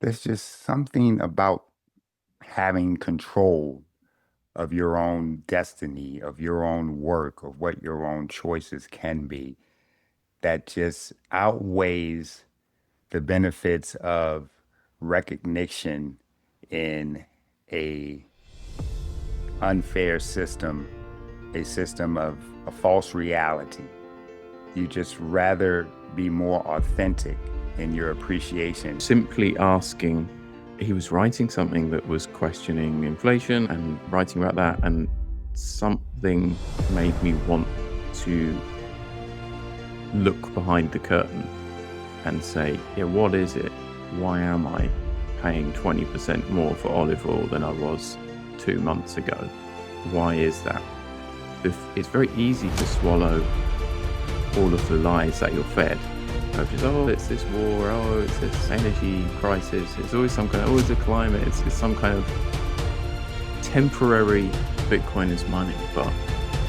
There's just something about having control of your own destiny, of your own work, of what your own choices can be, that just outweighs the benefits of recognition in a unfair system, a system of a false reality. You just rather be more authentic in your appreciation. Simply asking, he was writing something that was questioning inflation and writing about that, and something made me want to look behind the curtain and say, yeah, what is it? Why am I paying 20% more for olive oil than I was 2 months ago? Why is that? It's very easy to swallow all of the lies that you're fed. Just, oh, it's this war, oh, it's this energy crisis, it's always some kind of, oh, it's the climate, it's some kind of temporary Bitcoin is money, but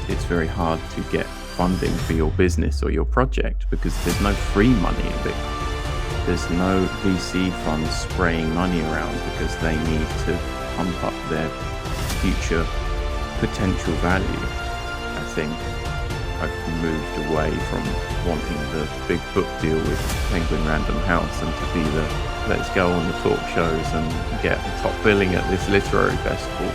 it's very hard to get funding for your business or your project because there's no free money in Bitcoin. There's no VC funds spraying money around because they need to pump up their future potential value. I think I've moved away from wanting the big book deal with Penguin Random House and to be the let's go on the talk shows and get top billing at this literary festival,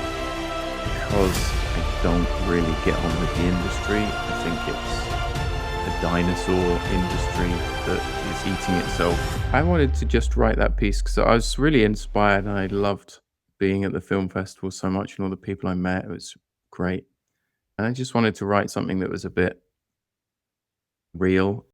because I don't really get on with the industry. I think it's a dinosaur industry that is eating itself. I wanted to just write that piece because I was really inspired and I loved being at the film festival so much and all the people I met. It was great. And I just wanted to write something that was a bit real.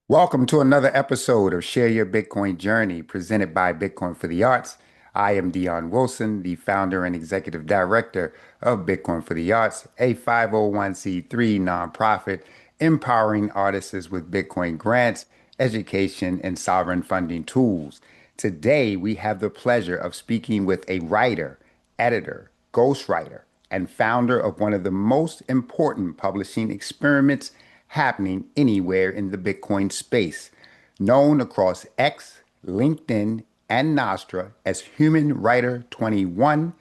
Welcome to another episode of Share Your Bitcoin Journey, presented by Bitcoin for the Arts. I am Dion Wilson, the founder and executive director of Bitcoin for the Arts, a 501c3 nonprofit empowering artists with Bitcoin grants, education, and sovereign funding tools. Today, we have the pleasure of speaking with a writer, editor, ghostwriter, and founder of one of the most important publishing experiments happening anywhere in the Bitcoin space. Known across X, LinkedIn, and Nostra as Human Writer 21,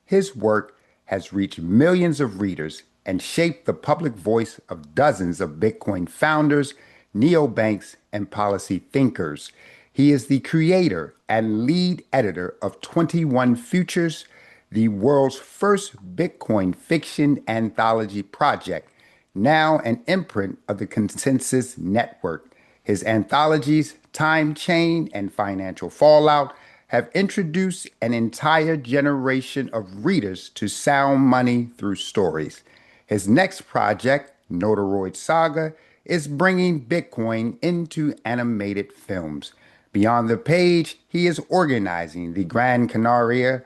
his work has reached millions of readers and shaped the public voice of dozens of Bitcoin founders, neobanks, and policy thinkers. He is the creator and lead editor of 21 Futures, the world's first Bitcoin fiction anthology project, now an imprint of the Consensus Network. His anthologies, Time Chain and Financial Fallout, have introduced an entire generation of readers to sound money through stories. His next project, Notoroid Saga, is bringing Bitcoin into animated films. Beyond the page, he is organizing the Gran Canaria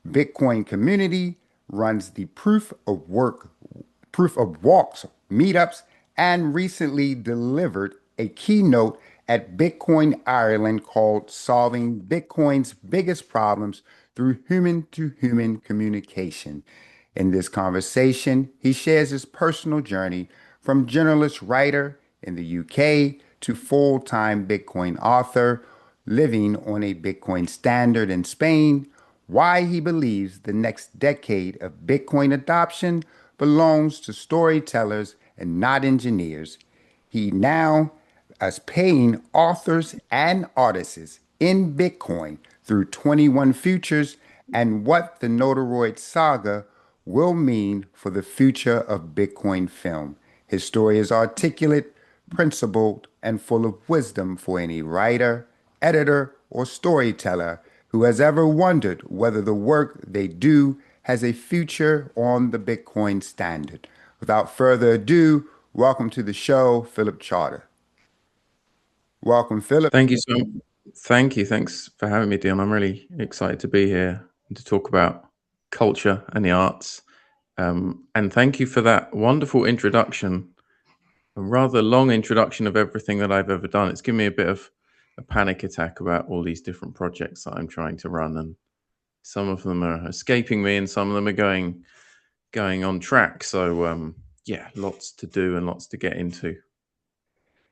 Bitcoin community, runs the Proof of Walks meetups, and recently delivered a keynote at Bitcoin Ireland called Solving Bitcoin's Biggest Problems Through Human-to-Human Communication. In this conversation, he shares his personal journey from journalist writer in the UK to full-time Bitcoin author, living on a Bitcoin standard in Spain, why he believes the next decade of Bitcoin adoption belongs to storytellers and not engineers. He now is paying authors and artists in Bitcoin through 21 Futures and what the Notoroid Saga will mean for the future of Bitcoin film. His story is articulate, principled, and full of wisdom for any writer, editor, or storyteller who has ever wondered whether the work they do has a future on the Bitcoin standard. Without further ado, welcome to the show, Philip Charter. Welcome, Philip. Thank you so much. Thank you. Thanks for having me, Dion. I'm really excited to be here and to talk about culture and the arts. And thank you for that wonderful introduction, a rather long introduction of everything that I've ever done. It's given me a bit of a panic attack about all these different projects that I'm trying to run, and some of them are escaping me and some of them are going on track. So yeah, lots to do and lots to get into.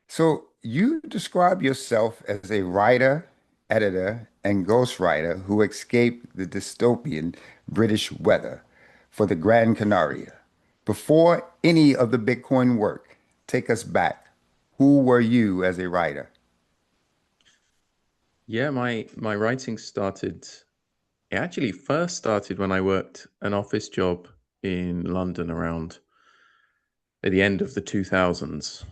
So you describe yourself as a writer, editor, and ghostwriter who escaped the dystopian British weather for the Gran Canaria. Before any of the Bitcoin work, take us back. Who were you as a writer? Yeah, my writing started. It actually first started when I worked an office job in London around at the end of the 2000s.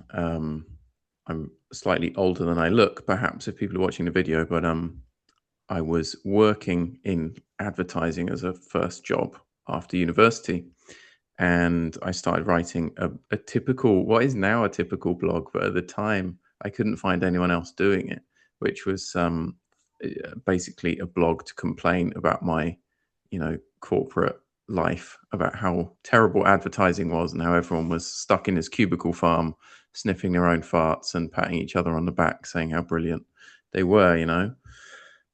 I'm slightly older than I look, perhaps, if people are watching the video, but I was working in advertising as a first job after university. And I started writing a typical, what is now a typical blog, but at the time I couldn't find anyone else doing it, which was basically a blog to complain about my, corporate life, about how terrible advertising was and how everyone was stuck in his cubicle farm, sniffing their own farts and patting each other on the back, saying how brilliant they were.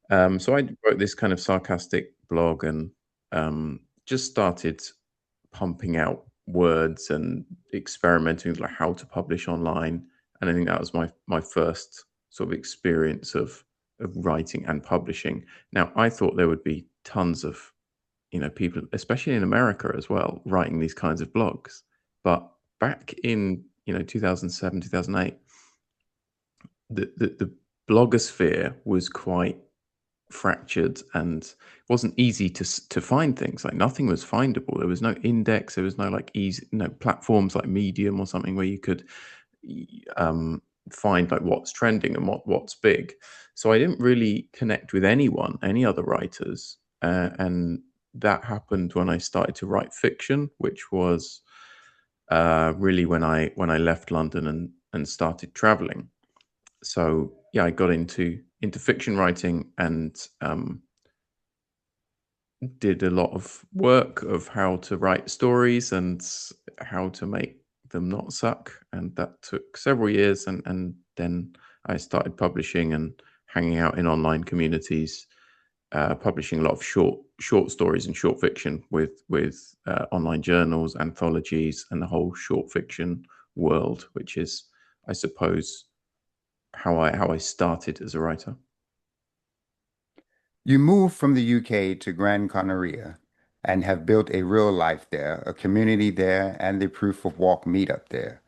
So I wrote this kind of sarcastic blog and just started pumping out words and experimenting with like how to publish online. And I think that was my first sort of experience of writing and publishing. Now I thought there would be tons of people, especially in America as well, writing these kinds of blogs. But back in 2007, 2008, the blogosphere was quite fractured and it wasn't easy to find things. Like nothing was findable. There was no index. There was no like easy platforms like Medium or something where you could find like what's trending and what's big. So I didn't really connect with any other writers, and that happened when I started to write fiction, which was really when I left London and started traveling. So yeah, I got into fiction writing and did a lot of work of how to write stories and how to make them not suck. And that took several years. And then I started publishing and hanging out in online communities, publishing a lot of short stories and short fiction with online journals, anthologies, and the whole short fiction world, which is, I suppose, how I started as a writer. You moved from the UK to Gran Canaria and have built a real life there, a community there, and the Proof of Walk meetup there.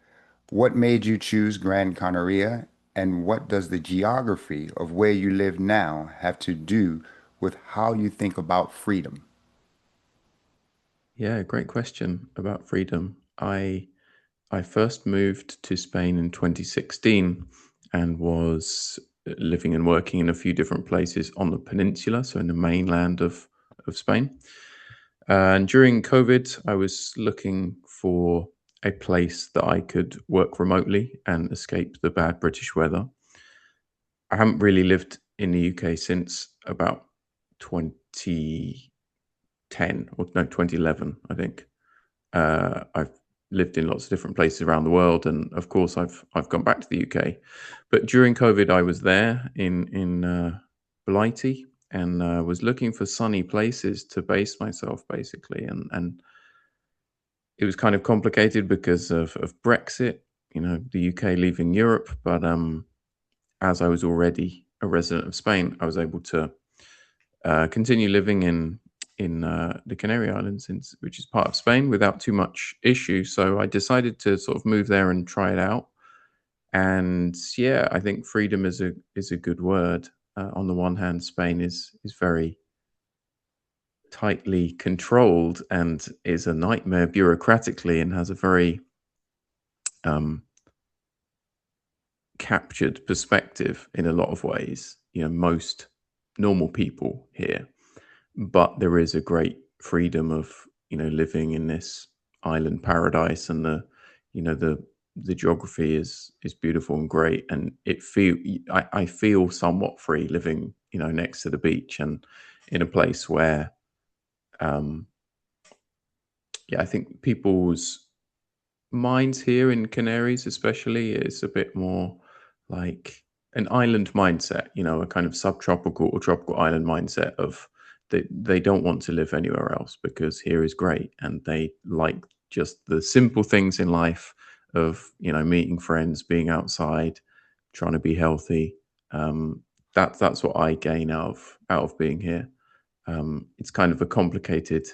What made you choose Gran Canaria, and what does the geography of where you live now have to do with how you think about freedom? Yeah, great question about freedom. I first moved to Spain in 2016 and was living and working in a few different places on the peninsula, so in the mainland of Spain. And during COVID, I was looking for a place that I could work remotely and escape the bad British weather. I haven't really lived in the UK since about 2010 or no, 2011, I think. I've lived in lots of different places around the world, and of course, I've gone back to the UK. But during COVID, I was there in Blighty and was looking for sunny places to base myself, basically. And it was kind of complicated because of Brexit, the UK leaving Europe. But as I was already a resident of Spain, I was able to continue living in the Canary Islands, which is part of Spain, without too much issue. So I decided to sort of move there and try it out. And yeah, I think freedom is a good word. On the one hand, Spain is very tightly controlled and is a nightmare bureaucratically and has a very captured perspective in a lot of ways. Most normal people here, but there is a great freedom of living in this island paradise, and the geography is beautiful and great, and I feel somewhat free living next to the beach and in a place where I think people's minds here in Canaries especially is a bit more like an island mindset, a kind of subtropical or tropical island mindset of they don't want to live anywhere else because here is great, and they like just the simple things in life of meeting friends, being outside, trying to be healthy, that's what I gain out of being here. It's kind of a complicated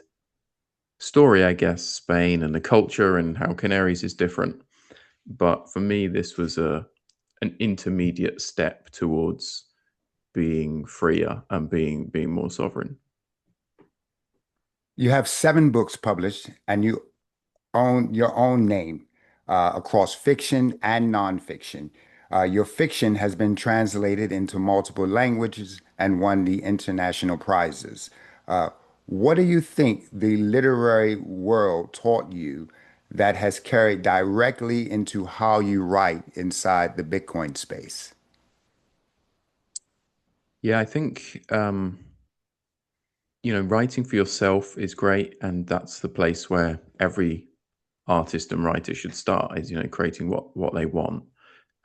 story, I guess, Spain and the culture and how Canaries is different. But for me, this was a an intermediate step towards being freer and being more sovereign. You have 7 books published, and you own your own name across fiction and nonfiction. Your fiction has been translated into multiple languages and won the international prizes. Uh, what do you think the literary world taught you that has carried directly into how you write inside the Bitcoin space? Yeah, I think writing for yourself is great, and that's the place where every artist and writer should start. Is creating what they want.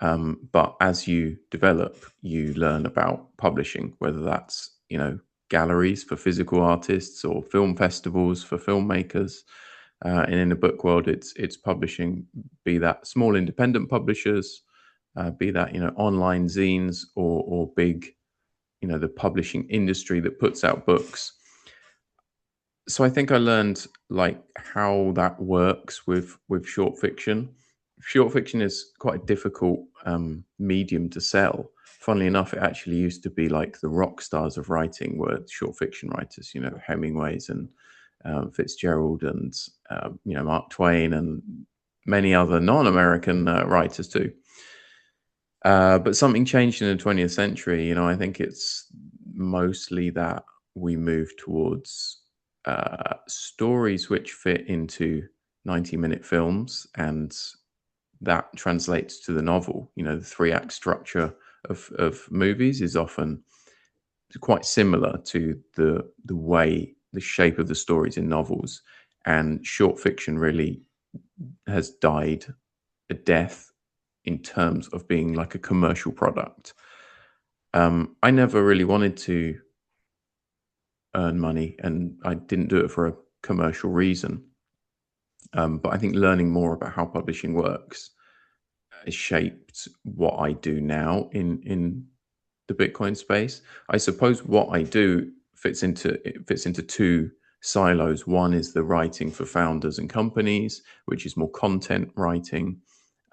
But as you develop, you learn about publishing, whether that's galleries for physical artists or film festivals for filmmakers. And in the book world, it's publishing, be that small independent publishers, be that online zines or big the publishing industry that puts out books. So I think I learned like how that works with short fiction. Short fiction is quite a difficult medium to sell. Funnily enough, it actually used to be like the rock stars of writing were short fiction writers. Hemingway's and Fitzgerald and Mark Twain and many other non-American writers too. But something changed in the 20th century. I think it's mostly that we move towards stories which fit into 90-minute films, and that translates to the novel. The 3-act structure of movies is often quite similar to the shape of the stories in novels, and short fiction really has died a death in terms of being like a commercial product. I never really wanted to earn money, and I didn't do it for a commercial reason. But I think learning more about how publishing works has shaped what I do now in the Bitcoin space. I suppose what I do fits into two silos. One is the writing for founders and companies, which is more content writing,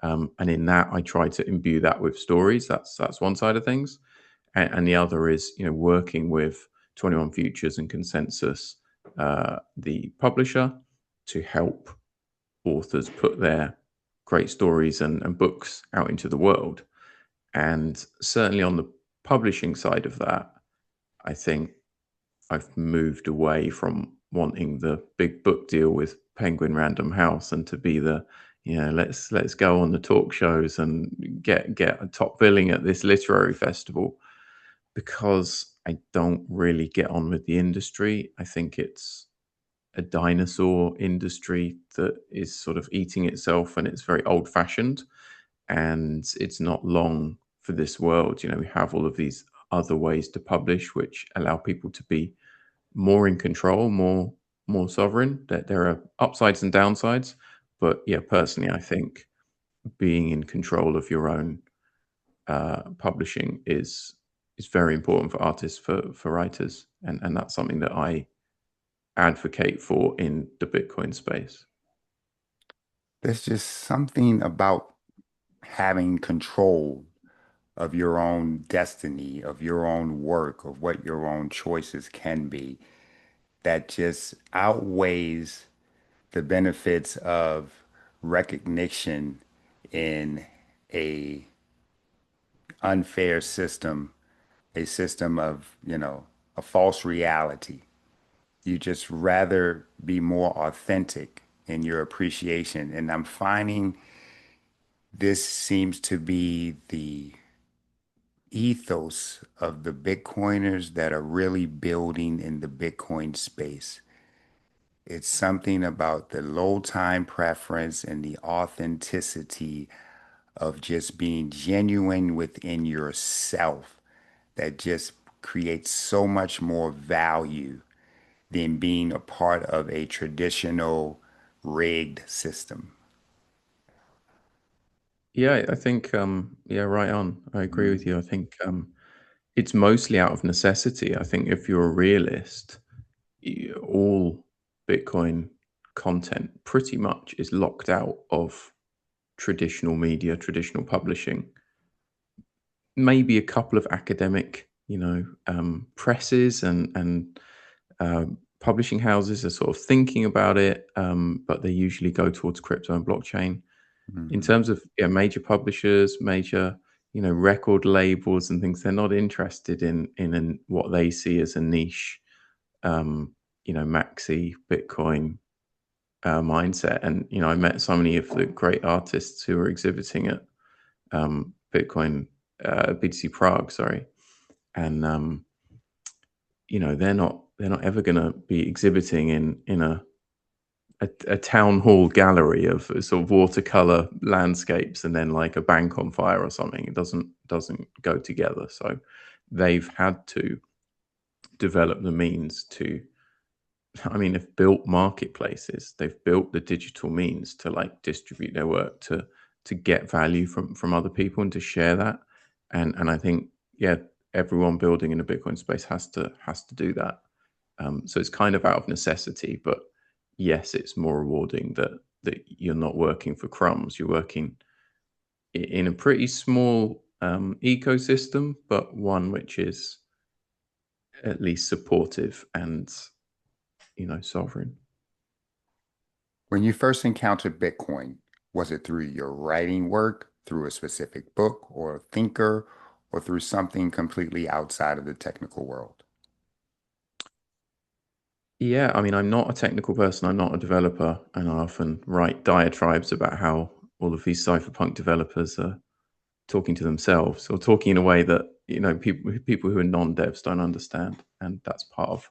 and in that I try to imbue that with stories. That's one side of things, and the other is working with 21 Futures and Consensus, the publisher, to help authors put their great stories and books out into the world. And certainly on the publishing side of that, I think I've moved away from wanting the big book deal with Penguin Random House and to be the let's go on the talk shows and get a top billing at this literary festival, because I don't really get on with the industry. I think it's a dinosaur industry that is sort of eating itself, and it's very old fashioned, and it's not long for this world. We have all of these other ways to publish which allow people to be more in control, more sovereign. That there are upsides and downsides, but yeah, personally, I think being in control of your own publishing is very important for artists, for writers, and that's something that I advocate for in the Bitcoin space. There's just something about having control of your own destiny, of your own work, of what your own choices can be, that just outweighs the benefits of recognition in a unfair system, a system of, a false reality. You just rather be more authentic in your appreciation. And I'm finding this seems to be the ethos of the Bitcoiners that are really building in the Bitcoin space. It's something about the low time preference and the authenticity of just being genuine within yourself that just creates so much more value than being a part of a traditional rigged system. Yeah, I think yeah, right on. I agree with you. I think It's mostly out of necessity. I think if you're a realist, all Bitcoin content pretty much is locked out of traditional media, traditional publishing. Maybe a couple of academic, presses and publishing houses are sort of thinking about it, but they usually go towards crypto and blockchain. In Hmm. terms of major publishers, major record labels and things, they're not interested in what they see as a niche, maxi Bitcoin mindset. And I met so many of the great artists who were exhibiting at Bitcoin BTC Prague, sorry, and they're not ever going to be exhibiting in a town hall gallery of sort of watercolor landscapes and then like a bank on fire or something. It doesn't go together. So they've had to develop the means to, I mean, they've built marketplaces, they've built the digital means to like distribute their work, to get value from other people and to share that. And I think, yeah, everyone building in the Bitcoin space has to do that. So it's kind of out of necessity, but yes, it's more rewarding that you're not working for crumbs. You're working in a pretty small ecosystem, but one which is at least supportive and sovereign. When you first encountered Bitcoin, was it through your writing work, through a specific book or a thinker, or through something completely outside of the technical world? Yeah, I mean, I'm not a technical person. I'm not a developer, and I often write diatribes about how all of these cypherpunk developers are talking to themselves or talking in a way that people who are non-devs don't understand, and that's part of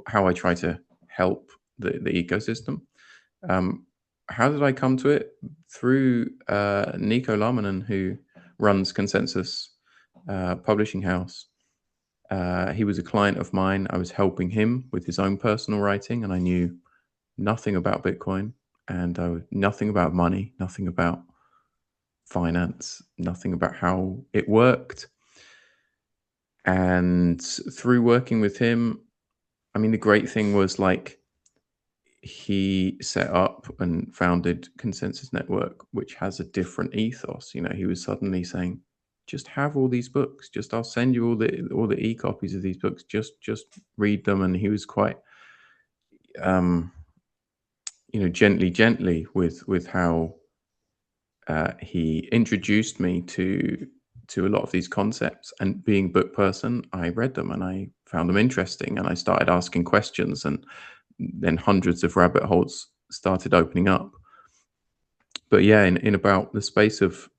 how I try to help the ecosystem. Um, how did I come to it? Through Nico Laamanen, who runs Consensus Publishing House. He was a client of mine. I was helping him with his own personal writing, and I knew nothing about Bitcoin and nothing about money, nothing about finance, nothing about how it worked. And through working with him, I mean, the great thing was like he set up and founded Consensus Network, which has a different ethos. He was suddenly saying, just have all these books. Just I'll send you all the e-copies of these books. Just read them. And he was quite gently with how he introduced me to a lot of these concepts. And being a book person, I read them and I found them interesting, and I started asking questions, and then hundreds of rabbit holes started opening up. But yeah, in about the space of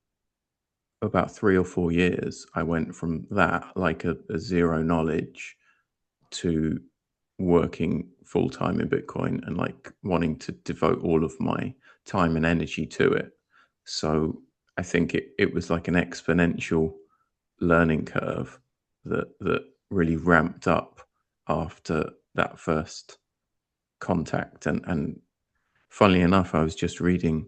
about 3 or 4 years, I went from that, like a zero knowledge, to working full time in Bitcoin and like wanting to devote all of my time and energy to it. So I think it was like an exponential learning curve that really ramped up after that first contact. And funnily enough, I was just reading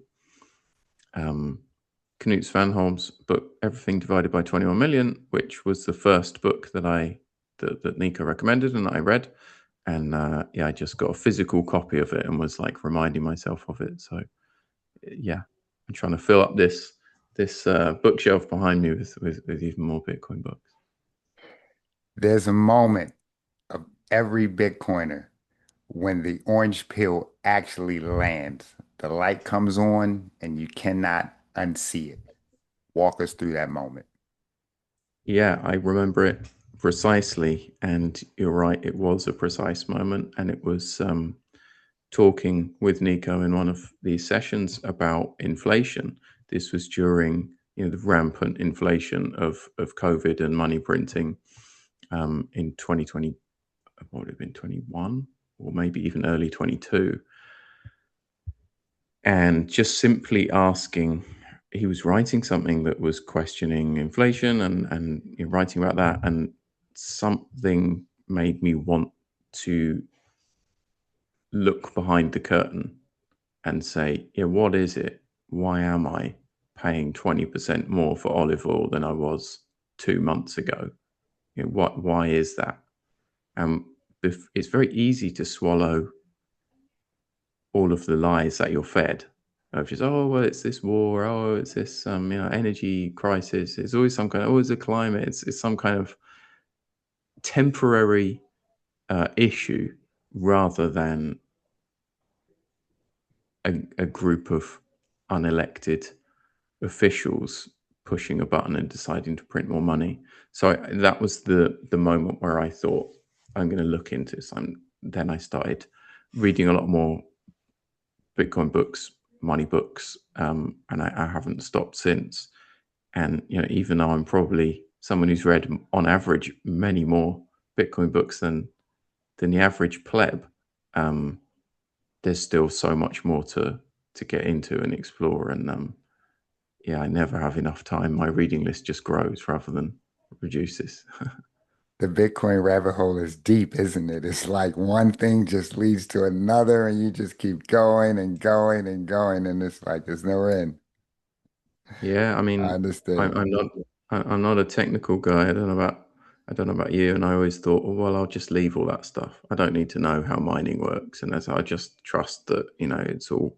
Knut Svanholm's book, Everything Divided by 21 Million, which was the first book that Nico recommended and that I read. And I just got a physical copy of it and was like reminding myself of it. So yeah, I'm trying to fill up this bookshelf behind me with even more Bitcoin books. There's a moment of every Bitcoiner when the orange pill actually lands. The light comes on and you cannot unsee it. Walk us through that moment. Yeah, I remember it precisely, and you're right, it was a precise moment, and it was talking with Nico in one of these sessions about inflation. This was during the rampant inflation of COVID and money printing in 2020. What would have been 21 or maybe even early 22, and just simply asking. He was writing something that was questioning inflation and writing about that, and something made me want to look behind the curtain and say, yeah, what is it? Why am I paying 20% more for olive oil than I was 2 months ago? Why is that? And it's very easy to swallow all of the lies that you're fed of just, oh, well, it's this war, oh, it's this energy crisis, it's always some kind of, oh, it's a climate, it's some kind of temporary issue, rather than a group of unelected officials pushing a button and deciding to print more money. So that was the moment where I thought, I'm going to look into this. Then I started reading a lot more Bitcoin books, money books, and I haven't stopped since. And even though I'm probably someone who's read on average many more Bitcoin books than the average pleb, there's still so much more to get into and explore. And I never have enough time. My reading list just grows rather than reduces. The Bitcoin rabbit hole is deep, isn't it? It's like one thing just leads to another, and you just keep going and going and going, and it's like there's no end. Yeah, I I mean, understand. I'm not a technical guy. I don't know about you. And I always thought, oh, well, I'll just leave all that stuff. I don't need to know how mining works, and I just trust that it's all.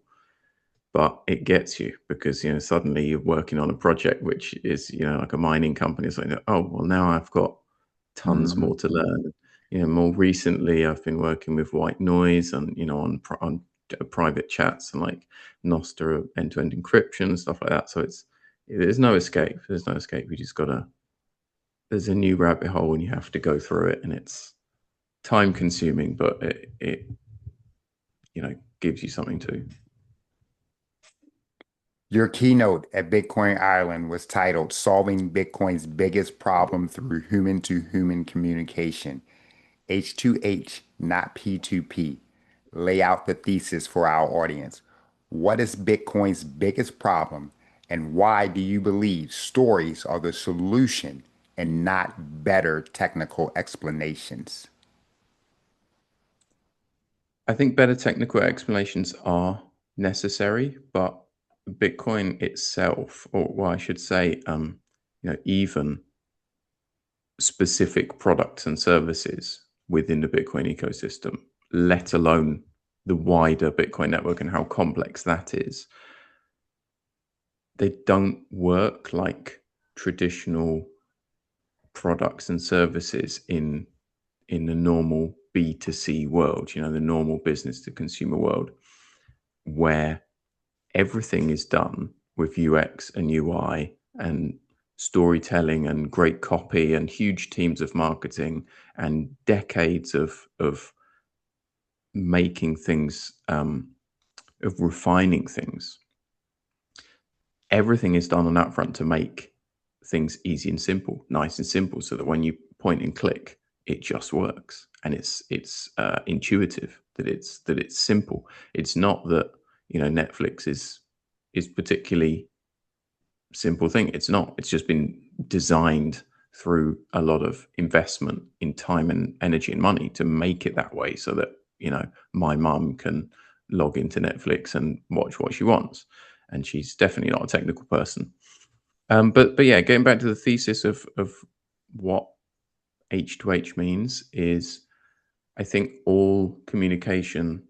But it gets you because suddenly you're working on a project which is like a mining company. It's like, oh well, now I've got tons Hmm. more to learn. More recently, I've been working with white noise and on private chats and like Nostr end-to-end encryption and stuff like that. So there's no escape. There's no escape. You just gotta. There's a new rabbit hole and you have to go through it, and it's time consuming, but it gives you something to. Your keynote at Bitcoin Ireland was titled Solving Bitcoin's Biggest Problem Through Human to Human Communication. H2H, not P2P. Lay out the thesis for our audience. What is Bitcoin's biggest problem, and why do you believe stories are the solution and not better technical explanations? I think better technical explanations are necessary, but Bitcoin itself, or well, I should say, even specific products and services within the Bitcoin ecosystem, let alone the wider Bitcoin network and how complex that is, they don't work like traditional products and services in the normal B2C world, the normal business to consumer world, where everything is done with UX and UI and storytelling and great copy and huge teams of marketing and decades of making things, of refining things. Everything is done on that front to make things easy and simple, nice and simple, so that when you point and click, it just works, and it's intuitive. That it's simple. It's not that Netflix is particularly simple thing. It's not. It's just been designed through a lot of investment in time and energy and money to make it that way, so that my mum can log into Netflix and watch what she wants. And she's definitely not a technical person. But yeah, getting back to the thesis of what H2H means is, I think all communication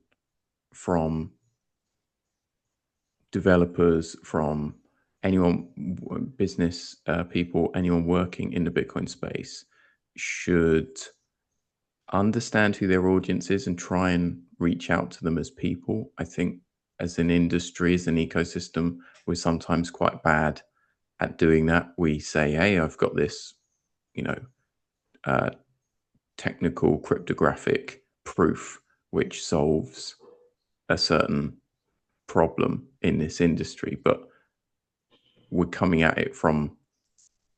from developers, from anyone, business people, anyone working in the Bitcoin space should understand who their audience is and try and reach out to them as people. I think as an industry, as an ecosystem, we're sometimes quite bad at doing that. We say, hey, I've got this, uh, technical cryptographic proof which solves a certain problem in this industry, but we're coming at it from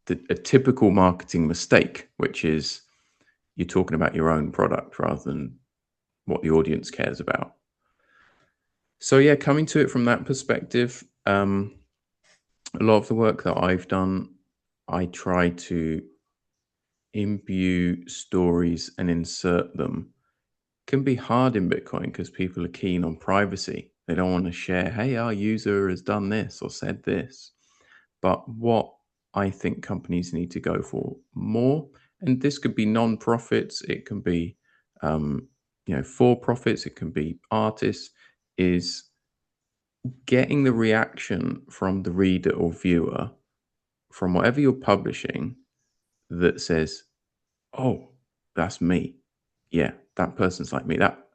a typical marketing mistake, which is you're talking about your own product rather than what the audience cares about. So yeah, coming to it from that perspective, a lot of the work that I've done, I try to imbue stories and insert them. Can be hard in Bitcoin because people are keen on privacy. They don't want to share, hey, our user has done this or said this. But what I think companies need to go for more, and this could be non-profits, it can be for profits, it can be artists, is getting the reaction from the reader or viewer from whatever you're publishing that says, "Oh, that's me. Yeah, that person's like me. That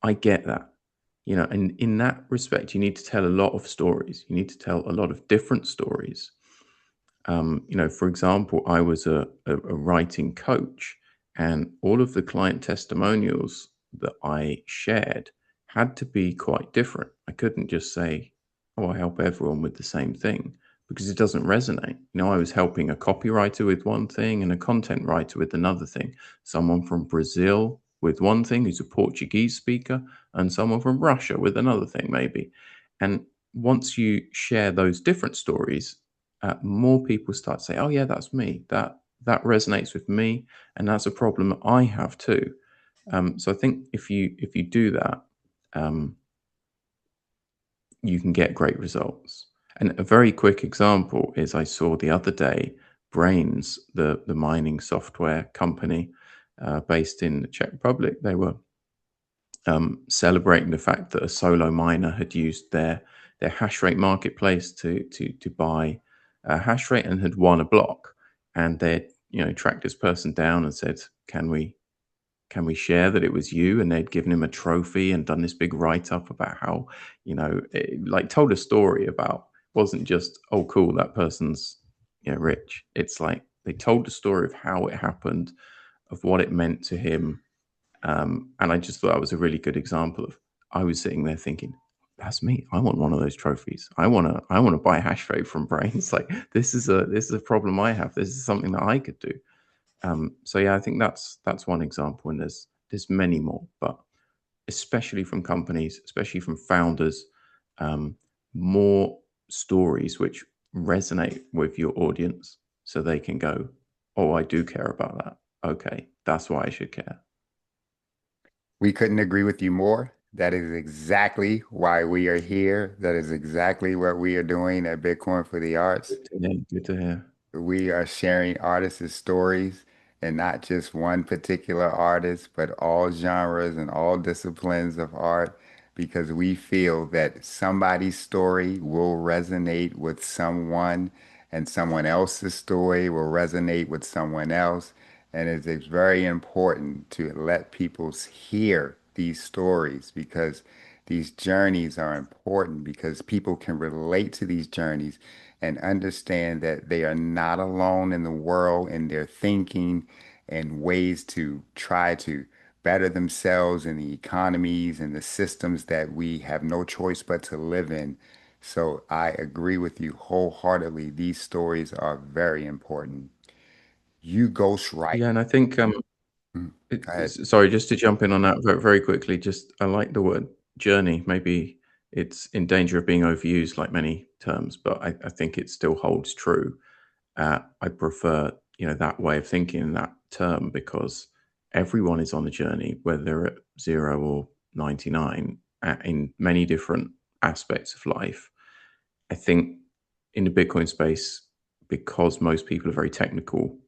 I get that." And in that respect, you need to tell a lot of stories. You need to tell a lot of different stories. For example, I was a writing coach, and all of the client testimonials that I shared had to be quite different. I couldn't just say, "Oh, I help everyone with the same thing," because it doesn't resonate. I was helping a copywriter with one thing and a content writer with another thing, someone from Brazil with one thing who's a Portuguese speaker, and someone from Russia with another thing, maybe. And once you share those different stories, more people start to say, "Oh yeah, that's me. That resonates with me, and that's a problem I have too." So I think if you do that, um, you can get great results. And a very quick example is I saw the other day Brains, the mining software company based in the Czech Republic. They were celebrating the fact that a solo miner had used their hash rate marketplace to buy a hash rate and had won a block. And they tracked this person down and said, can we share that it was you? And they'd given him a trophy and done this big write up about how, like told a story about, wasn't just, "Oh, cool, that person's rich." It's like they told the story of how it happened, of what it meant to him. And I just thought that was a really good example of, I was sitting there thinking, "That's me. I want one of those trophies. I want to buy a hash rate from Brains. Like this is a problem I have. This is something that I could do." So yeah, I think that's one example, and there's many more, but especially from companies, especially from founders, um, more stories which resonate with your audience, so they can go, "Oh, I do care about that. Okay, that's why I should care." We couldn't agree with you more. That is exactly why we are here. That is exactly what we are doing at Bitcoin for the Arts. Good to hear. Good to hear. We are sharing artists' stories and not just one particular artist, but all genres and all disciplines of art because we feel that somebody's story will resonate with someone and someone else's story will resonate with someone else. And it's very important to let people hear these stories because these journeys are important because people can relate to these journeys and understand that they are not alone in the world in their thinking and ways to try to better themselves in the economies and the systems that we have no choice but to live in. So I agree with you wholeheartedly. These stories are very important. You ghostwrite. Yeah, and I think Mm, go ahead. sorry, just to jump in on that very, very quickly. Just I like the word journey. Maybe it's in danger of being overused, like many terms, but I think it still holds true. I prefer that way of thinking in that term because everyone is on a journey, whether they're at 0 or 99, in many different aspects of life. I think in the Bitcoin space, because most people are very technical,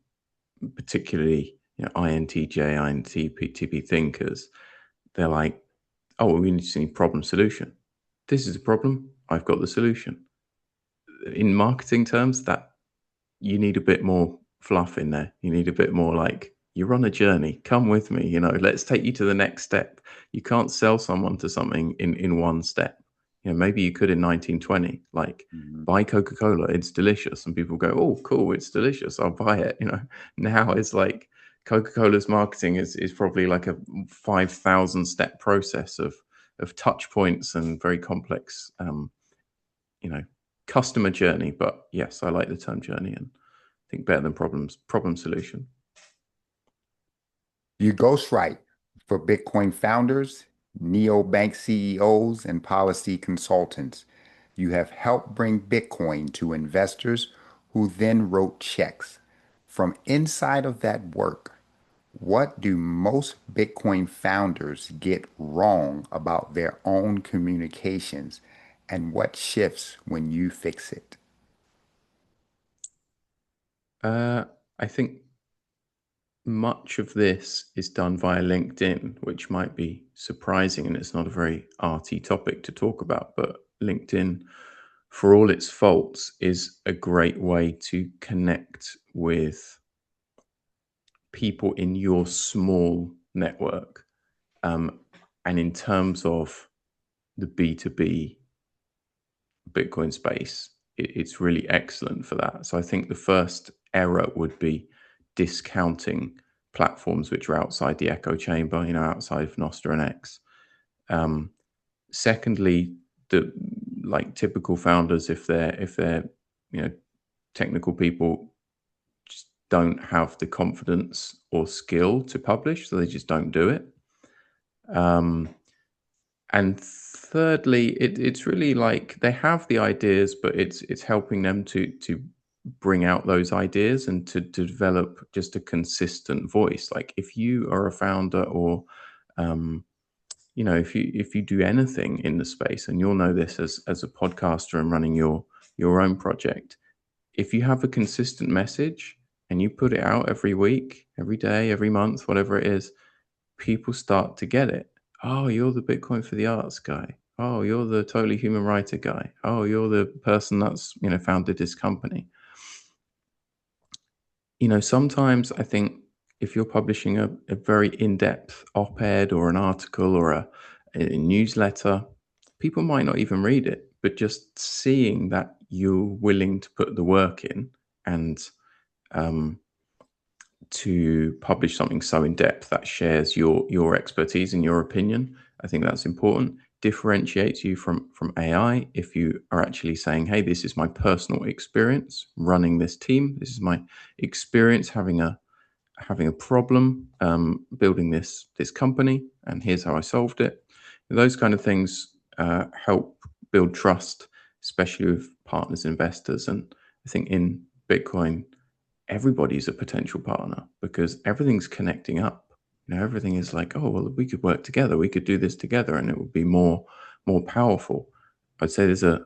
particularly INTJ, INTP thinkers, they're like, "Oh, well, we just need problem solution. This is a problem. I've got the solution." In marketing terms, that you need a bit more fluff in there. You need a bit more like, "You're on a journey. Come with me. Let's take you to the next step." You can't sell someone to something in one step. Maybe you could in 1920, like, Mhm. buy Coca-Cola, it's delicious, and people go, "Oh, cool, it's delicious. I'll buy it." Now it's like Coca-Cola's marketing is probably like a 5,000 step process of touch points and very complex you know, customer journey. But yes, I like the term journey and think better than problem solution. You ghostwrite for Bitcoin founders, neobank CEOs, and policy consultants. You have helped bring Bitcoin to investors who then wrote checks. From inside of that work, what do most Bitcoin founders get wrong about their own communications, and what shifts when you fix it? Uh, I think much of this is done via LinkedIn, which might be surprising, and it's not a very arty topic to talk about, but LinkedIn, for all its faults, is a great way to connect with people in your small network. And in terms of the B2B Bitcoin space, it's really excellent for that. So I think the first error would be discounting platforms which are outside the echo chamber, outside of Nostra and X. Secondly, the like typical founders, if they're technical people, just don't have the confidence or skill to publish, so they just don't do it. And thirdly, it's really like they have the ideas, but it's helping them to bring out those ideas and to develop just a consistent voice. Like if you are a founder, or if you do anything in the space, and you'll know this as a podcaster and running your own project, if you have a consistent message and you put it out every week, every day, every month, whatever it is, people start to get it. Oh, you're the Bitcoin for the arts guy. Oh, you're the totally human writer guy. Oh, you're the person that's founded this company. Sometimes I think if you're publishing a very in-depth op-ed or an article or a newsletter, people might not even read it, but just seeing that you're willing to put the work in and to publish something so in depth that shares your expertise and your opinion, I think that's important. Differentiates you from AI if you are actually saying, hey, this is my personal experience running this team. This is my experience having a problem, building this company, and here's how I solved it. Those kind of things help build trust, especially with partners, investors. And I think in Bitcoin, everybody's a potential partner because everything's connecting up. Everything is like, oh, well, we could work together. We could do this together, and it would be more powerful. I'd say there's a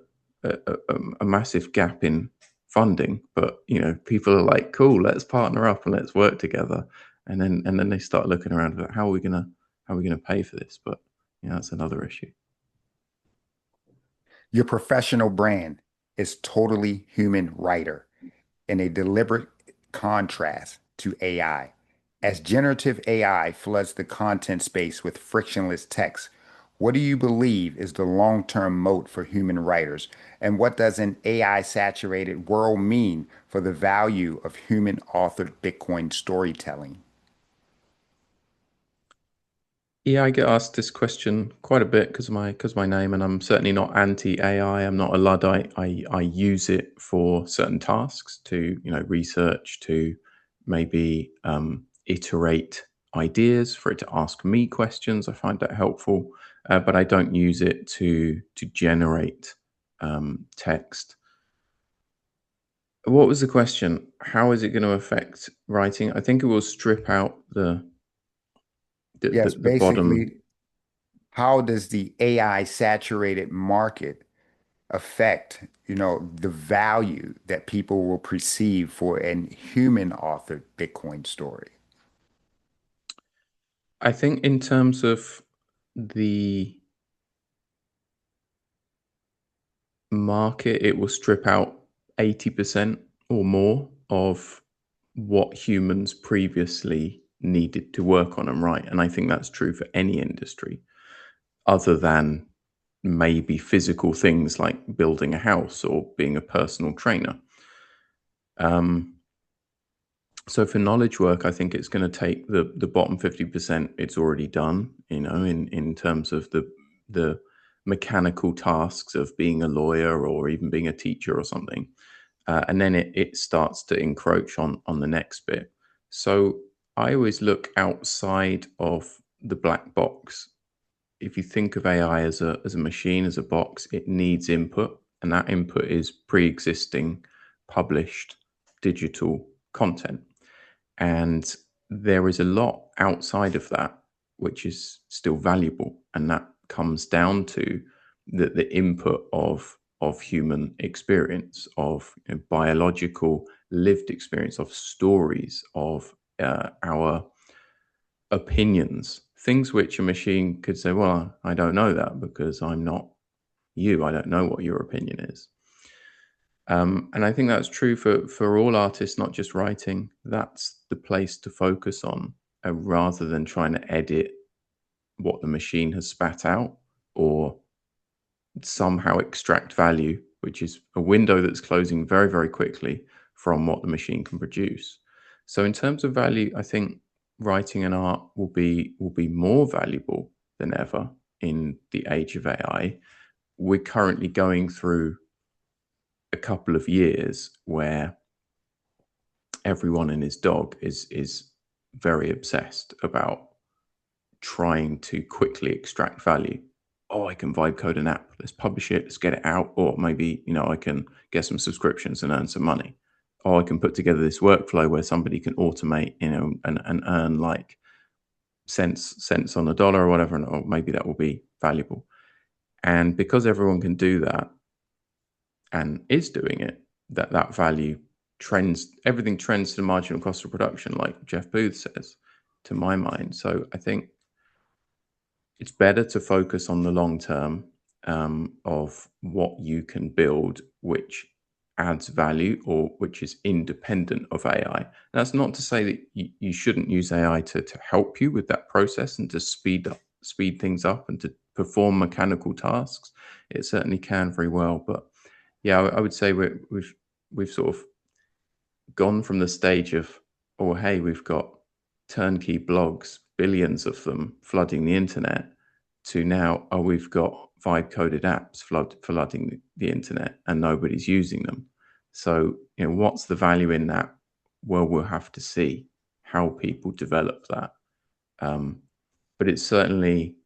massive gap in funding, but people are like, cool, let's partner up and let's work together. And then they start looking around at how are we gonna pay for this? But that's another issue. Your professional brand is totally human writer, in a deliberate contrast to AI. As generative AI floods the content space with frictionless text, what do you believe is the long-term moat for human writers? And what does an AI-saturated world mean for the value of human-authored Bitcoin storytelling? Yeah, I get asked this question quite a bit because of my name, and I'm certainly not anti-AI. I'm not a Luddite. I use it for certain tasks to research, to maybe iterate ideas, for it to ask me questions. I find that helpful, but I don't use it to generate text. What was the question? How is it going to affect writing? I think it will strip out Yes, the bottom. basically, how does the AI saturated market affect, the value that people will perceive for an human authored Bitcoin story? I think in terms of the market, it will strip out 80% or more of what humans previously needed to work on and write. And I think that's true for any industry other than maybe physical things like building a house or being a personal trainer. So for knowledge work, I think it's going to take the bottom 50%. It's already done, in terms of the mechanical tasks of being a lawyer or even being a teacher or something. And then it starts to encroach on the next bit. So I always look outside of the black box. If you think of AI as a machine, as a box, it needs input, and that input is pre-existing published digital content. And there is a lot outside of that which is still valuable, and that comes down to the input of human experience, of biological lived experience, of stories, of our opinions, things which a machine could say, well, I don't know that because I'm not you. I don't know what your opinion is. And I think that's true for all artists, not just writing. That's the place to focus on, rather than trying to edit what the machine has spat out or somehow extract value, which is a window that's closing very, very quickly from what the machine can produce. So in terms of value, I think writing and art will be more valuable than ever in the age of AI. We're currently going through a couple of years where everyone and his dog is very obsessed about trying to quickly extract value. Oh, I can vibe code an app. Let's publish it. Let's get it out. Or maybe, I can get some subscriptions and earn some money. Or I can put together this workflow where somebody can automate, and earn like cents on a dollar or whatever, or maybe that will be valuable. And because everyone can do that and is doing it, that value trends, everything trends to the marginal cost of production, like Jeff Booth says, to my mind. So I think it's better to focus on the long term, of what you can build, which adds value or which is independent of AI. And that's not to say that you shouldn't use AI to help you with that process and to speed things up and to perform mechanical tasks. It certainly can very well. But yeah, I would say we've sort of gone from the stage of, oh, hey, we've got turnkey blogs, billions of them flooding the internet, to now, oh, we've got vibe coded apps flooding the internet and nobody's using them. So, what's the value in that? Well, we'll have to see how people develop that. But it's certainly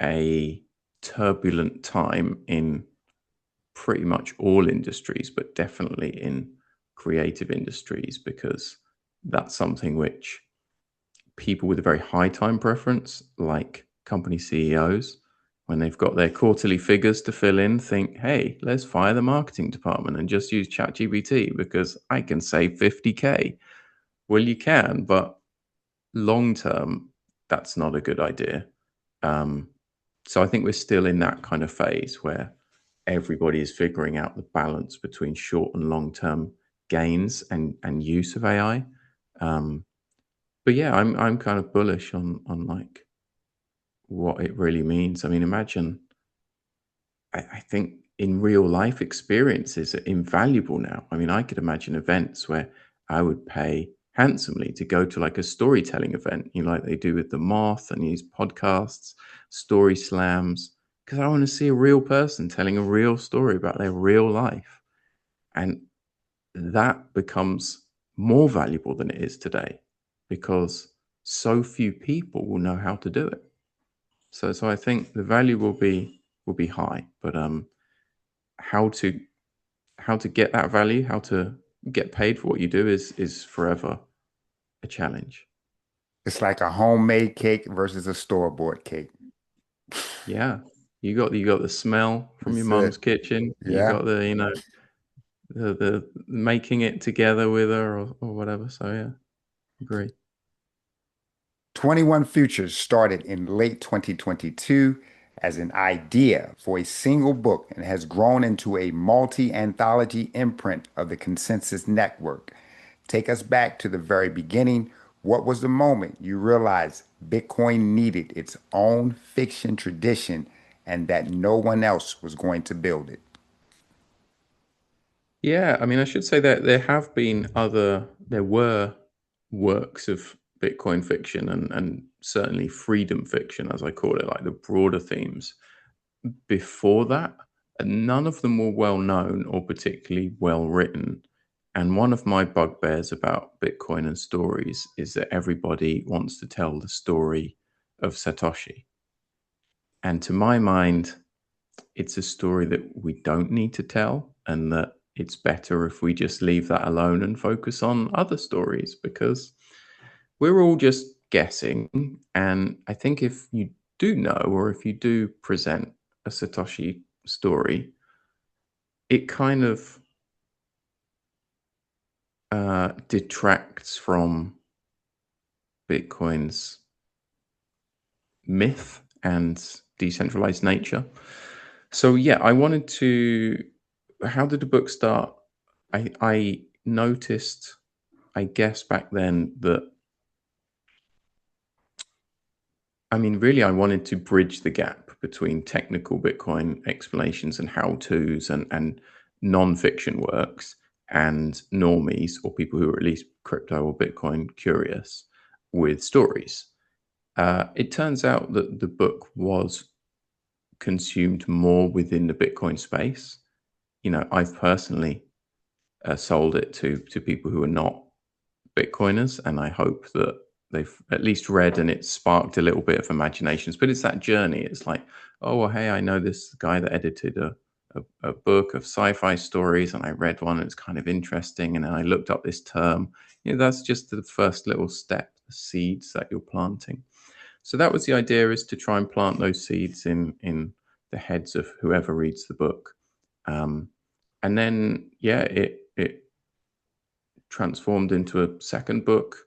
a turbulent time in pretty much all industries, but definitely in creative industries, because that's something which people with a very high time preference, like company CEOs, when they've got their quarterly figures to fill in, think, hey, let's fire the marketing department and just use ChatGPT because I can save 50K. Well, you can, but long term, that's not a good idea. So I think we're still in that kind of phase where everybody is figuring out the balance between short and long term gains and use of AI. But yeah, I'm kind of bullish on like what it really means. I mean, imagine, I think in real life experiences are invaluable now. I mean, I could imagine events where I would pay handsomely to go to like a storytelling event, like they do with the Moth and these podcasts, story slams, because I want to see a real person telling a real story about their real life. And that becomes more valuable than it is today because so few people will know how to do it. So I think the value will be high, but how to get that value, how to get paid for what you do is forever a challenge. It's like a homemade cake versus a store-bought cake. Yeah, you got the smell from your That's mum's it. kitchen. You Yeah. got the making it together with her or whatever. So yeah, agree. 21 Futures started in late 2022 as an idea for a single book and has grown into a multi-anthology imprint of the Consensus Network. Take us back to the very beginning. What was the moment you realized Bitcoin needed its own fiction tradition and that no one else was going to build it? Yeah, I mean, I should say that there were works of Bitcoin fiction and certainly freedom fiction, as I call it, like the broader themes before that. And none of them were well known or particularly well written. And one of my bugbears about Bitcoin and stories is that everybody wants to tell the story of Satoshi. And to my mind, it's a story that we don't need to tell, and that it's better if we just leave that alone and focus on other stories, because we're all just guessing. And I think if you do know, or if you do present a Satoshi story, it kind of detracts from Bitcoin's myth and decentralized nature. So yeah, I wanted to. How did the book start? I noticed, I guess back then that really, I wanted to bridge the gap between technical Bitcoin explanations and how-tos and non-fiction works and normies or people who are at least crypto or Bitcoin curious with stories. It turns out that the book was consumed more within the Bitcoin space. I've personally sold it to people who are not Bitcoiners, and I hope that they've at least read and it sparked a little bit of imaginations. But it's that journey. It's like, oh, well, hey, I know this guy that edited a book of sci-fi stories, and I read one, and it's kind of interesting, and then I looked up this term. That's just the first little step, the seeds that you're planting. So that was the idea, is to try and plant those seeds in the heads of whoever reads the book. And then, yeah, it transformed into a second book,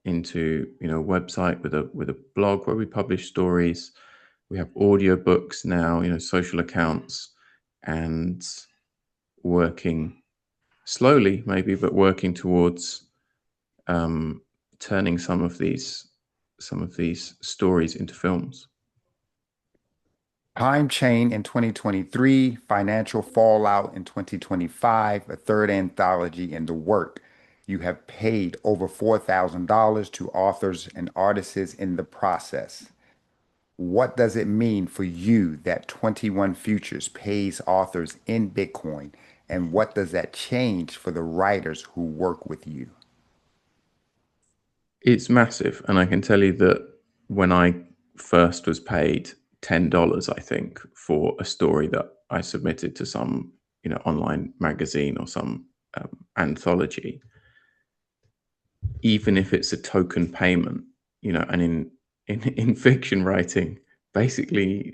into a website with a blog where we publish stories. We have audio books now, social accounts, and working slowly, maybe, but working towards turning some of these stories into films. Time Chain in 2023, Financial Fallout in 2025, a third anthology in the work. You have paid over $4,000 to authors and artists in the process. What does it mean for you that 21 Futures pays authors in Bitcoin? And what does that change for the writers who work with you? It's massive, and I can tell you that when I first was paid $10, I think, for a story that I submitted to some online magazine or some anthology, even if it's a token payment, and in fiction writing, basically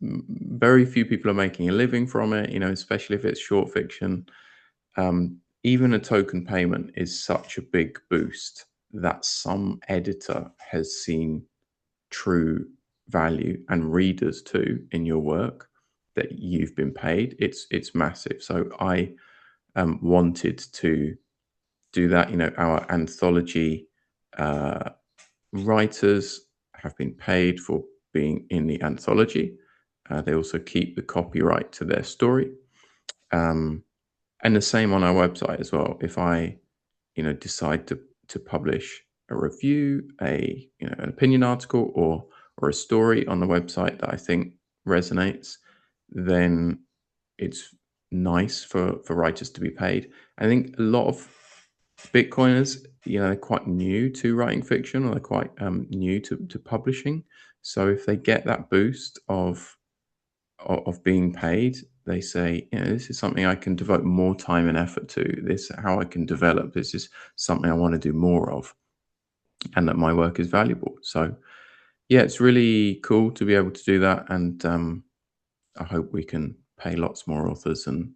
very few people are making a living from it, especially if it's short fiction. Even a token payment is such a big boost that some editor has seen true value, and readers too, in your work, that you've been paid. It's massive. So I wanted to do that. Our anthology writers have been paid for being in the anthology. They also keep the copyright to their story. And the same on our website as well. If I, decide to publish a review, an opinion article, or a story on the website that I think resonates, then it's nice for writers to be paid. I think a lot of Bitcoiners, they're quite new to writing fiction, or they're quite new to publishing. So if they get that boost of being paid, they say, this is something I can devote more time and effort to. This is how I can develop. This is something I want to do more of, and that my work is valuable. So, yeah, it's really cool to be able to do that, and I hope we can pay lots more authors, and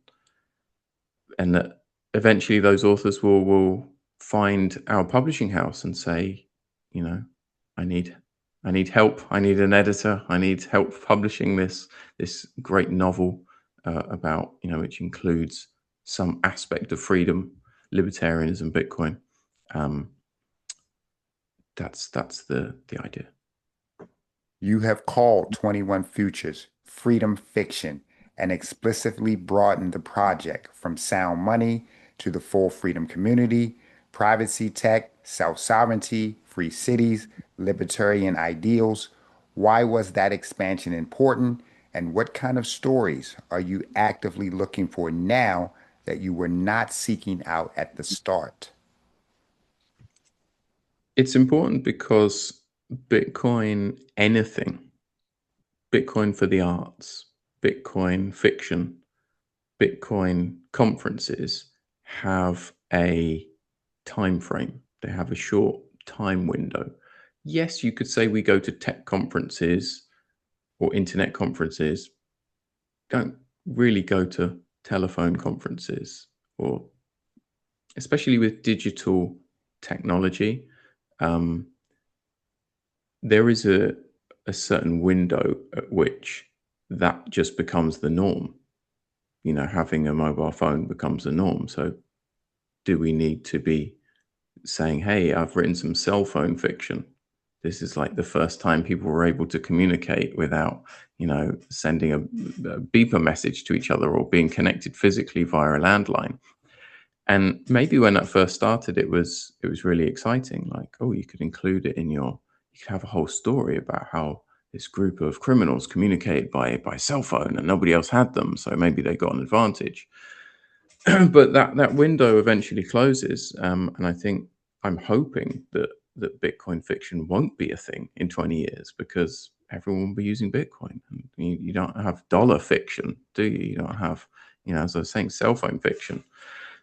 that eventually those authors will find our publishing house and say, I need help. I need an editor. I need help publishing this great novel about, which includes some aspect of freedom, libertarianism, Bitcoin. That's the idea. You have called 21 Futures freedom fiction and explicitly broadened the project from sound money to the full freedom community, privacy tech, self sovereignty, free cities, libertarian ideals. Why was that expansion important? And what kind of stories are you actively looking for now that you were not seeking out at the start? It's important because Bitcoin anything, Bitcoin for the arts, Bitcoin fiction, Bitcoin conferences have a time frame. They have a short time window. Yes, you could say we go to tech conferences or internet conferences. Don't really go to telephone conferences, or especially with digital technology. um, there is a certain window at which that just becomes the norm. Having a mobile phone becomes the norm. So do we need to be saying, hey, I've written some cell phone fiction? This is like the first time people were able to communicate without, sending a beeper message to each other or being connected physically via a landline. And maybe when that first started, it was really exciting. Like, oh, you could include it you could have a whole story about how this group of criminals communicated by cell phone and nobody else had them, so maybe they got an advantage. But that window eventually closes, and I think I'm hoping that Bitcoin fiction won't be a thing in 20 years because everyone will be using Bitcoin. And you don't have dollar fiction, do you? You don't have, as I was saying, cell phone fiction.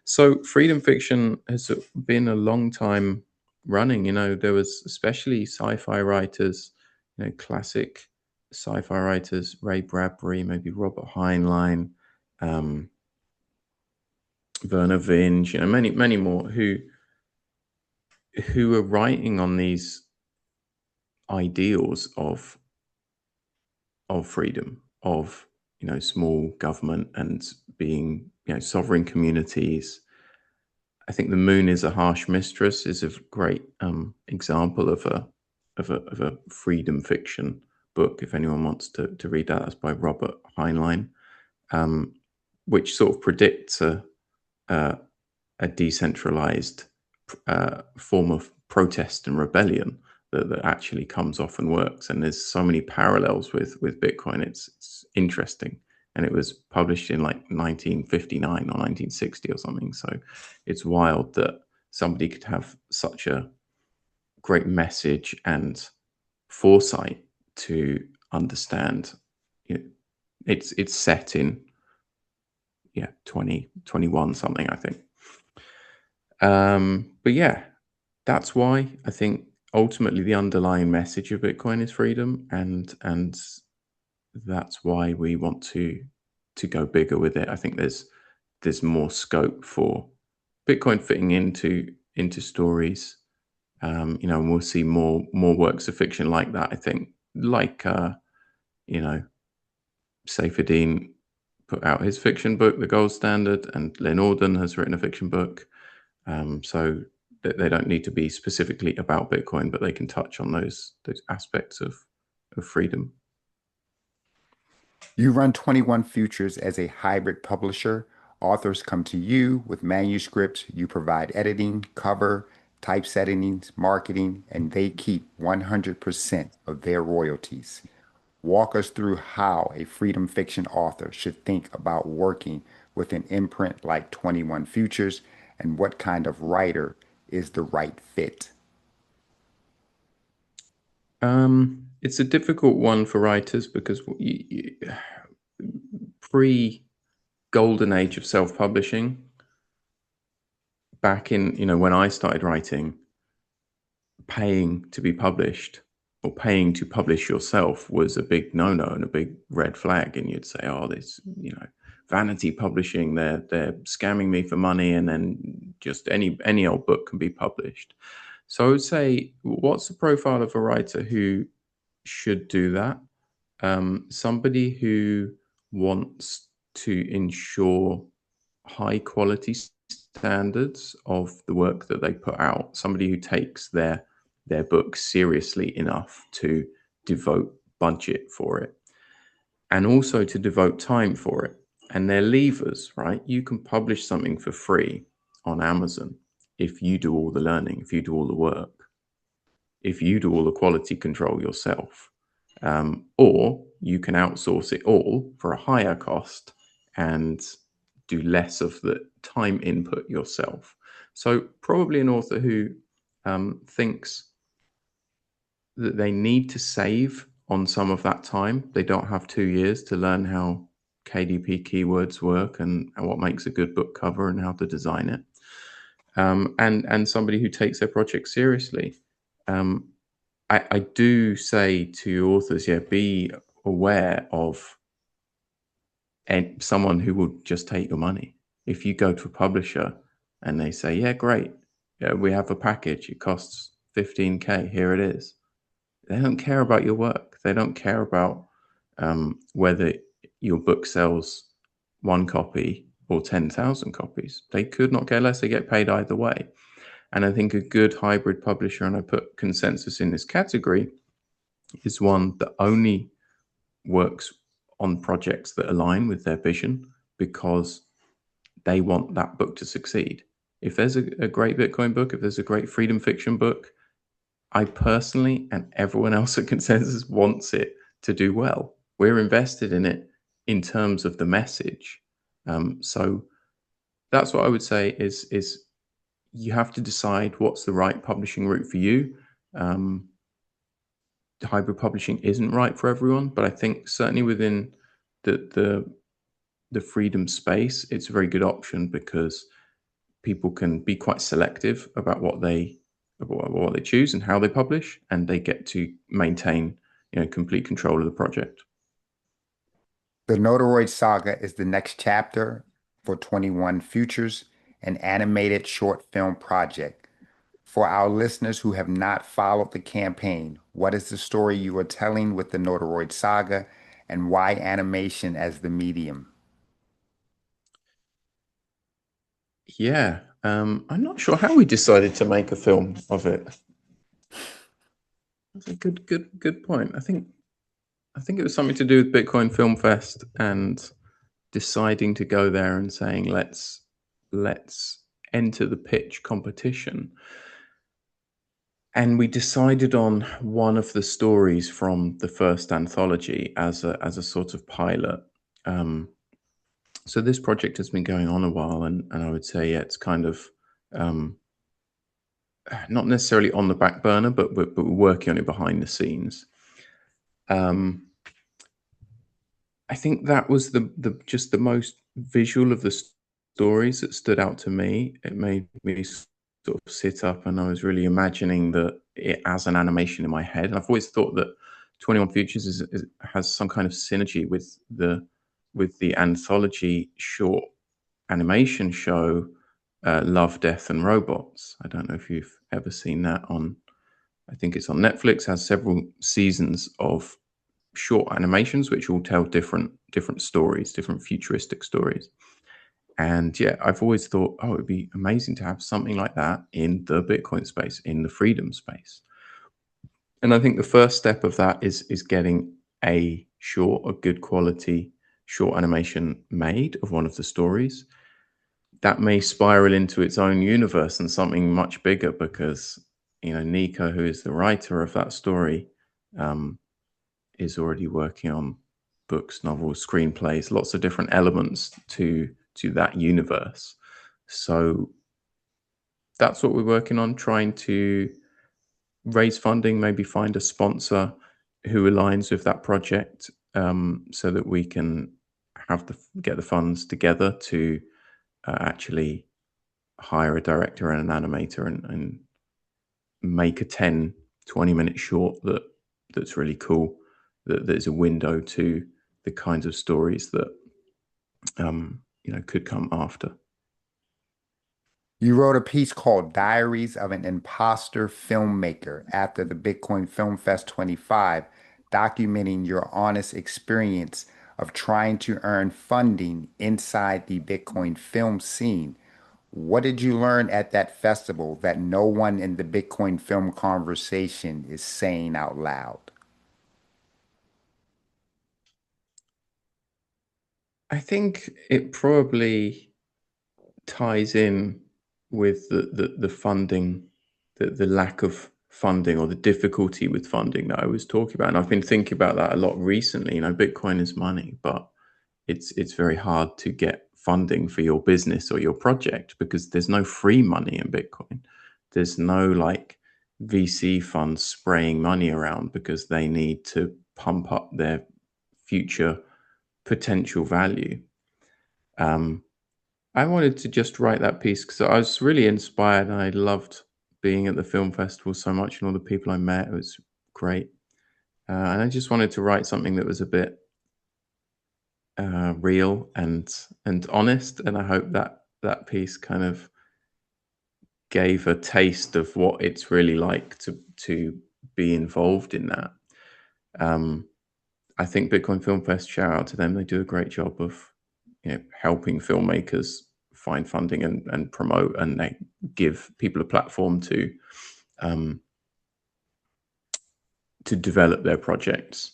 So freedom fiction has been a long time running. There was especially sci-fi writers, classic sci-fi writers, Ray Bradbury, maybe Robert Heinlein, um, Werner Vinge, many, many more who are writing on these ideals of freedom, of small government and being sovereign communities. I think The Moon is a Harsh Mistress is a great example of a freedom fiction book. If anyone wants to read that, that's by Robert Heinlein, which sort of predicts a decentralized form of protest and rebellion that actually comes off and works. And there's so many parallels with Bitcoin. It's interesting. And it was published in like 1959 or 1960 or something. So it's wild that somebody could have such a great message and foresight to understand. It's set in 2021 something, I think. But yeah, that's why I think ultimately the underlying message of Bitcoin is freedom, and that's why we want to go bigger with it. I think there's more scope for Bitcoin fitting into stories. And we'll see more works of fiction like that. I think, like Seyfedin put out his fiction book, The Gold Standard, and Lynn Auden has written a fiction book. So they don't need to be specifically about Bitcoin, but they can touch on those aspects of freedom. You run 21 Futures as a hybrid publisher. Authors come to you with manuscripts. You provide editing, cover, typesettings, marketing, and they keep 100% of their royalties. Walk us through how a freedom fiction author should think about working with an imprint like 21 Futures and what kind of writer is the right fit. It's a difficult one for writers because pre golden age of self-publishing, back in when I started writing, paying to be published or paying to publish yourself was a big no-no and a big red flag. And you'd say, oh, this vanity publishing, they're scamming me for money, and then just any old book can be published. So I would say, what's the profile of a writer who should do that? Somebody who wants to ensure high quality standards of the work that they put out. Somebody who takes their book seriously enough to devote budget for it, and also to devote time for it. And they're levers, right? You can publish something for free on Amazon if you do all the learning, if you do all the work, if you do all the quality control yourself. Or you can outsource it all for a higher cost and do less of the time input yourself. So probably an author who thinks that they need to save on some of that time. They don't have 2 years to learn how KDP keywords work and what makes a good book cover and how to design it. And somebody who takes their project seriously. I do say to authors, be aware of someone who will just take your money. If you go to a publisher and they say, yeah, great, we have a package, it costs 15K, here it is. They don't care about your work. They don't care about whether your book sells one copy or 10,000 copies. They could not care less. They get paid either way. And I think a good hybrid publisher, and I put consensus in this category, is one that only works on projects that align with their vision because they want that book to succeed. If there's a great Bitcoin book, if there's a great freedom fiction book, I personally and everyone else at Consensus wants it to do well. We're invested in it in terms of the message. So that's what I would say is you have to decide what's the right publishing route for you. Hybrid publishing isn't right for everyone, but I think certainly within the freedom space, it's a very good option because people can be quite selective about what they choose and how they publish, and they get to maintain complete control of the project. The Notoroid Saga is the next chapter for 21 Futures, an animated short film project. For our listeners who have not followed the campaign, what is the story you are telling with the Notoroid Saga, and why animation as the medium? Yeah, I'm not sure how we decided to make a film of it. That's a good point. I think it was something to do with Bitcoin Film Fest and deciding to go there and saying let's enter the pitch competition. And we decided on one of the stories from the first anthology as a sort of pilot. So this project has been going on a while, and I would say it's kind of not necessarily on the back burner, but we're working on it behind the scenes. I think that was just the most visual of the stories that stood out to me. It made me sort of sit up, and I was really imagining it as an animation in my head. And I've always thought that 21 Futures has some kind of synergy with the anthology short animation show Love, Death and Robots. I don't know if you've ever seen that I think it's on Netflix, has several seasons of short animations which all tell different stories, different futuristic stories. And yeah, I've always thought, oh, it'd be amazing to have something like that in the Bitcoin space, in the freedom space. And I think the first step of that is getting a good quality short animation made of one of the stories. That may spiral into its own universe and something much bigger because, Nico, who is the writer of that story, is already working on books, novels, screenplays, lots of different elements to that universe. So that's what we're working on, trying to raise funding, maybe find a sponsor who aligns with that project, so that we can get the funds together to actually hire a director and an animator and make a 10-20 minute short that's really cool, that there's a window to the kinds of stories that could come after. You wrote a piece called Diaries of an Imposter Filmmaker after the Bitcoin Film Fest 25, documenting your honest experience of trying to earn funding inside the Bitcoin film scene. What did you learn at that festival that no one in the Bitcoin film conversation is saying out loud? I think it probably ties in with the funding, the lack of funding or the difficulty with funding that I was talking about. And I've been thinking about that a lot recently. Bitcoin is money, but it's very hard to get funding for your business or your project because there's no free money in Bitcoin. There's no like VC funds spraying money around because they need to pump up their future potential value. I wanted to just write that piece because I was really inspired and I loved being at the film festival so much and all the people I met. It was great. And I just wanted to write something that was a bit real and honest. And I hope that piece kind of gave a taste of what it's really like to be involved in that. Um, I think Bitcoin Film Fest, shout out to them. They do a great job of helping filmmakers find funding and promote, and they give people a platform um, to develop their projects.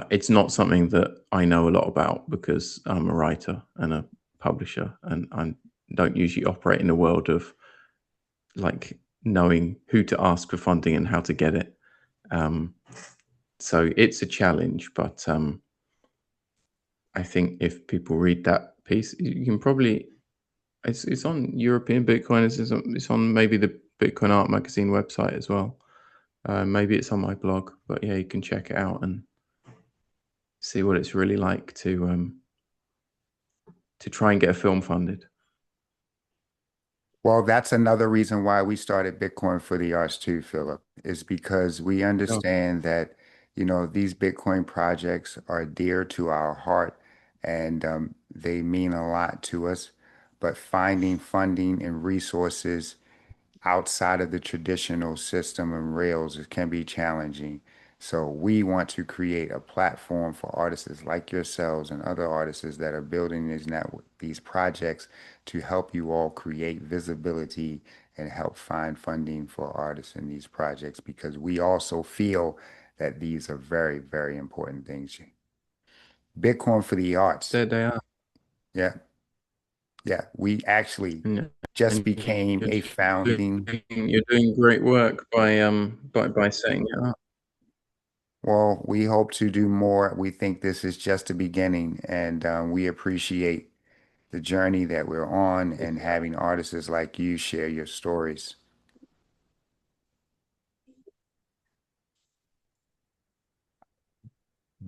It's not something that I know a lot about because I'm a writer and a publisher, and I don't usually operate in the world of like knowing who to ask for funding and how to get it. So it's a challenge, but I think if people read that piece, you can probably it's on European Bitcoin. It's on maybe the Bitcoin Art Magazine website as well. Maybe it's on my blog, but yeah, you can check it out and see what it's really like to try and get a film funded. Well, that's another reason why we started Bitcoin for the Arts too, Philip, is because we Oh, understand that, these Bitcoin projects are dear to our heart and they mean a lot to us. But finding funding and resources outside of the traditional system and rails, it can be challenging. So we want to create a platform for artists like yourselves and other artists that are building these projects to help you all create visibility and help find funding for artists in these projects because we also feel that these are very, very important things. Bitcoin for the arts. there they are. Yeah, yeah. We actually And, just and became a founding. you're doing great work by setting it up. Well, we hope to do more. We think this is just the beginning, and we appreciate the journey that we're on and having artists like you share your stories.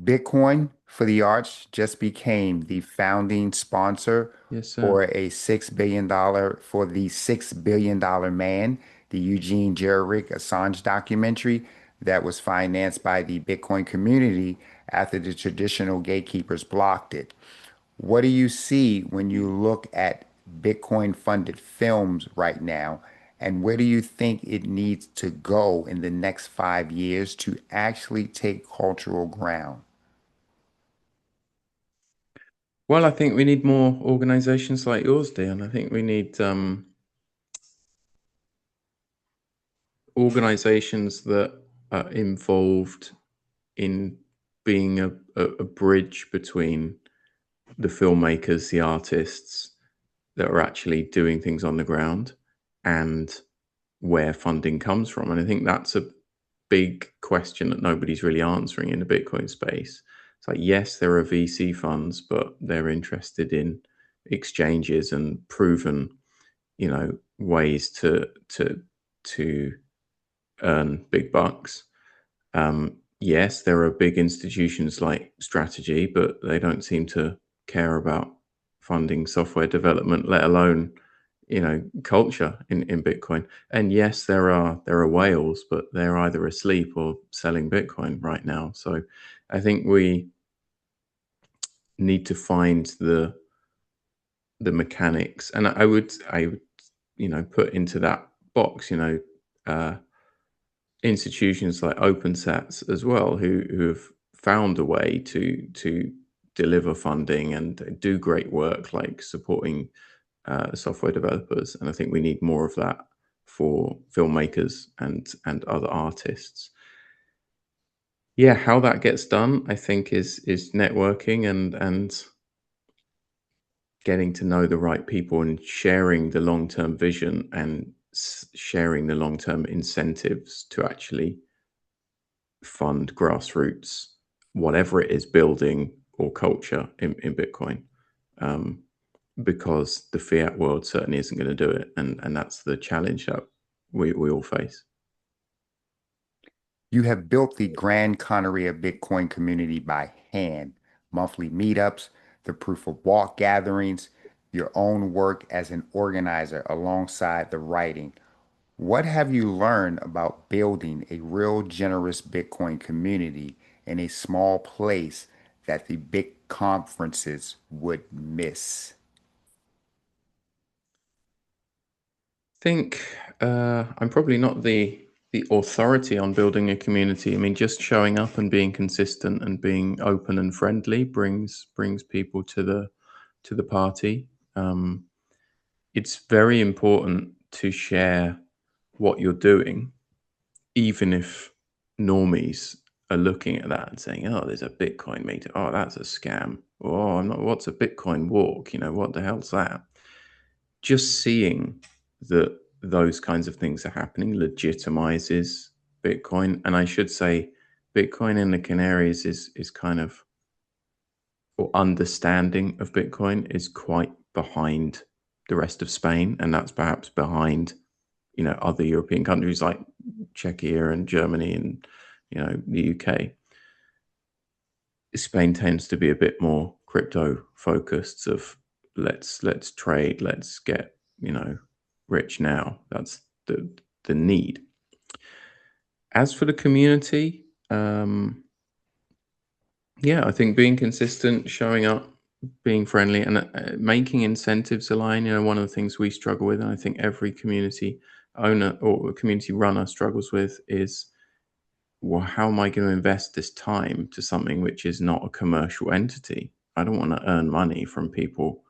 Bitcoin for the Arts just became the founding sponsor Yes, sir. for a $6 billion man, the Eugene Jerrick Assange documentary that was financed by the Bitcoin community after the traditional gatekeepers blocked it. What do you see when you look at Bitcoin funded films right now? And where do you think it needs to go in the next 5 years to actually take cultural ground? Well, I think we need more organizations like yours, Dion. I think we need organizations that are involved in being a bridge between the filmmakers, the artists that are actually doing things on the ground and where funding comes from. And I think that's a big question that nobody's really answering in the Bitcoin space. It's like, yes, there are VC funds, but they're interested in exchanges and proven, ways to earn big bucks. Yes, there are big institutions like Strategy, but they don't seem to care about funding software development, let alone culture in Bitcoin. And yes, there are whales, but they're either asleep or selling Bitcoin right now. So I think we need to find the mechanics, and I would put into that box uh, institutions like OpenSats as well, who have found a way to deliver funding and do great work, like supporting software developers. And I think we need more of that for filmmakers and other artists. Yeah, how that gets done, I think, is networking and getting to know the right people and sharing the long term vision and sharing the long term incentives to actually fund grassroots, whatever it is, building or culture in Bitcoin, um, because the fiat world certainly isn't going to do it, and that's the challenge that we all face. You have built the Grand Connery Bitcoin community by hand, monthly meetups, the proof of walk gatherings, your own work as an organizer alongside the writing. What have you learned about building a real generous Bitcoin community in a small place that the big conferences would miss? think I'm probably not the authority on building a community. I mean, just showing up and being consistent and being open and friendly brings people to the party. It's very important to share what you're doing, even if normies are looking at that and saying, "Oh, there's a Bitcoin meetup. Oh, that's a scam. Oh, I'm not. What's a Bitcoin walk? You know, what the hell's that?" Just seeing that those kinds of things are happening legitimizes Bitcoin. And I should say, Bitcoin in the Canaries is kind of, or understanding of Bitcoin is quite behind the rest of Spain, and that's perhaps behind other European countries like Czechia and Germany and the UK. Spain tends to be a bit more crypto focused. Of let's trade, let's get rich now. That's the need. As for the community, yeah, I think being consistent, showing up, being friendly, and making incentives align. One of the things we struggle with, and I think every community owner or community runner struggles with, is, well, how am I going to invest this time to something which is not a commercial entity? I don't want to earn money from people,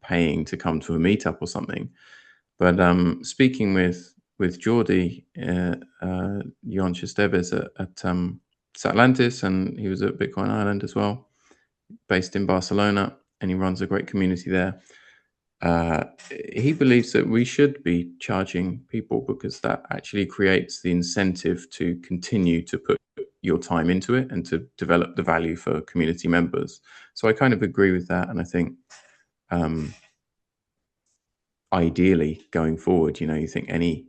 paying to come to a meetup or something. But speaking with Jordi, Jon Esteves at Satlantis, and he was at Bitcoin Island as well, based in Barcelona, and he runs a great community there. He believes that we should be charging people because that actually creates the incentive to continue to put your time into it and to develop the value for community members. So I kind of agree with that, and I think ideally going forward, you think any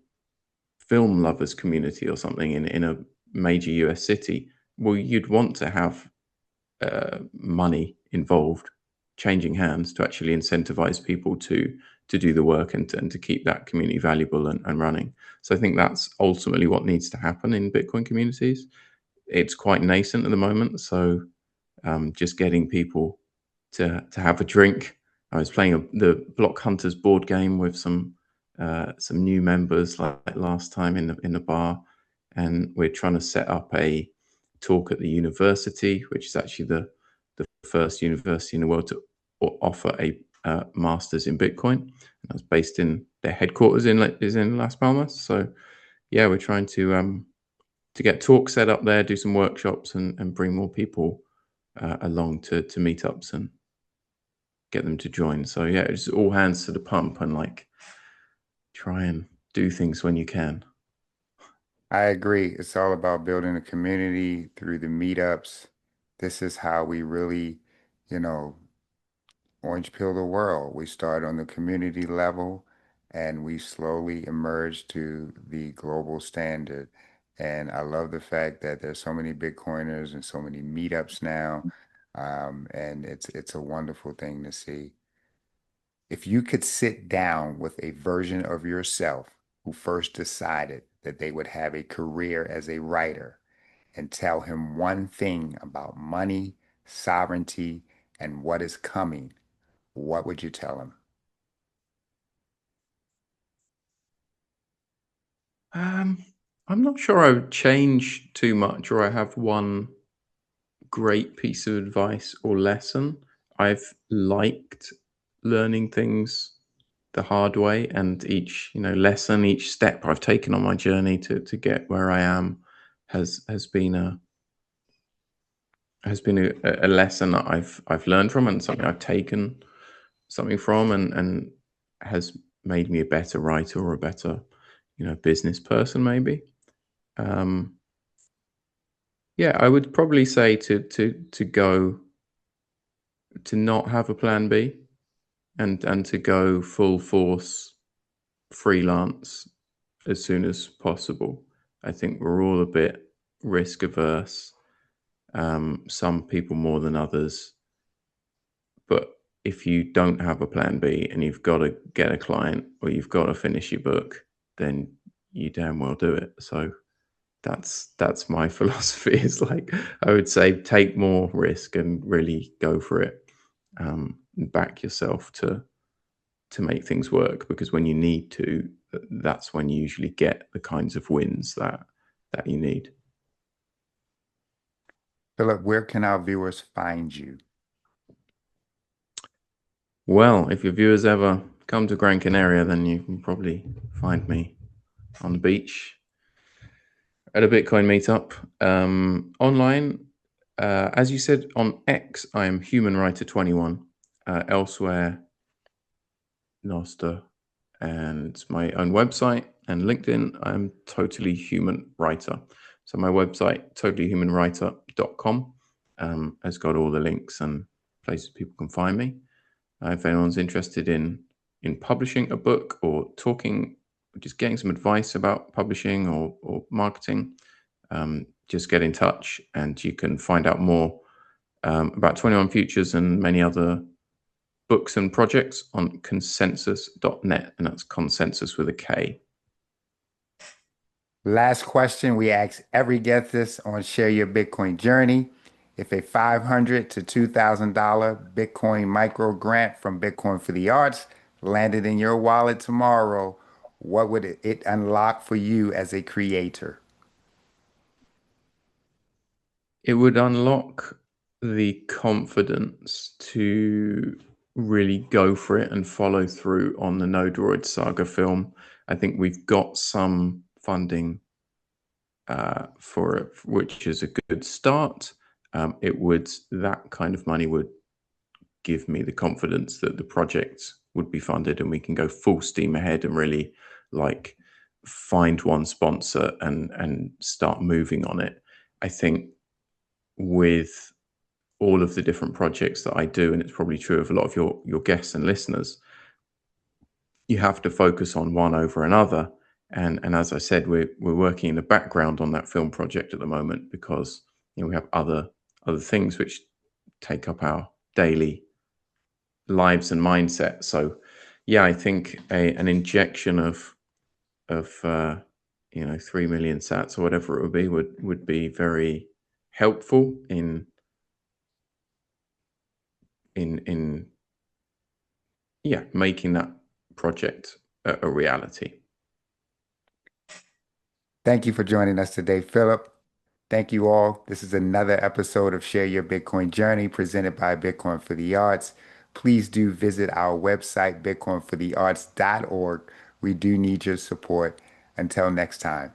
film lovers community or something in a major US city, well, you'd want to have money involved, changing hands, to actually incentivize people to do the work and to keep that community valuable and running. So I think that's ultimately what needs to happen in Bitcoin communities. It's quite nascent at the moment, so just getting people to have a drink. I was playing the Block Hunters board game with some new members like last time in the bar, and we're trying to set up a talk at the university, which is actually the first university in the world to offer a master's in Bitcoin. And that's based in their headquarters is in Las Palmas. So yeah, we're trying to get talks set up there, do some workshops, and bring more people along to meetups and get them to join. So yeah, it's all hands to the pump and try and do things when you can. I agree. It's all about building a community through the meetups. This is how we really, you know, orange pill the world. We start on the community level and we slowly emerge to the global standard. And I love the fact that there's so many Bitcoiners and so many meetups now. And it's a wonderful thing to see. If you could sit down with a version of yourself who first decided that they would have a career as a writer and tell him one thing about money, sovereignty, and what is coming, what would you tell him? Um, I'm not sure I would change too much, or I have one great piece of advice or lesson. I've liked learning things the hard way, and each lesson, each step I've taken on my journey to get where I am has been a lesson that I've learned from, and something I've taken something from, and has made me a better writer or a better business person maybe. um yeah, I would probably say to go, to not have a plan B, and to go full force freelance as soon as possible. I think we're all a bit risk averse, some people more than others. But if you don't have a plan B and you've got to get a client or you've got to finish your book, then you damn well do it. So that's my philosophy. Is I would say take more risk and really go for it. Back yourself to make things work, because when you need to, that's when you usually get the kinds of wins that you need. Philip, where can our viewers find you? Well, if your viewers ever come to Gran Canaria, then you can probably find me on the beach at a Bitcoin meetup. Online, as you said, on X, I am Human Writer 21. Elsewhere, Noster, and my own website and LinkedIn, I'm Totally Human Writer. So my website, totallyhumanwriter.com, has got all the links and places people can find me. If anyone's interested in publishing a book or talking, just getting some advice about publishing or marketing, just get in touch and you can find out more about 21 Futures and many other books and projects on consensus.net, and that's consensus with a K. Last question we ask every guest this on Share Your Bitcoin Journey. If a $500 to $2,000 Bitcoin micro grant from Bitcoin for the Arts landed in your wallet tomorrow, what would it unlock for you as a creator? It would unlock the confidence to really go for it and follow through on the No Droid Saga film. I think we've got some funding for it, which is a good start. That kind of money would give me the confidence that the project would be funded and we can go full steam ahead and really like find one sponsor and start moving on it. I think with all of the different projects that I do, and it's probably true of a lot of your guests and listeners, you have to focus on one over another. And as I said, we're working in the background on that film project at the moment because we have other things which take up our daily lives and mindset. So yeah, I think an injection of 3 million sats or whatever it would be would be very helpful in making that project a reality. Thank you for joining us today, Philip. Thank you all. This is another episode of Share Your Bitcoin Journey presented by Bitcoin for the Arts. Please do visit our website, bitcoinforthearts.org. We do need your support. Until next time.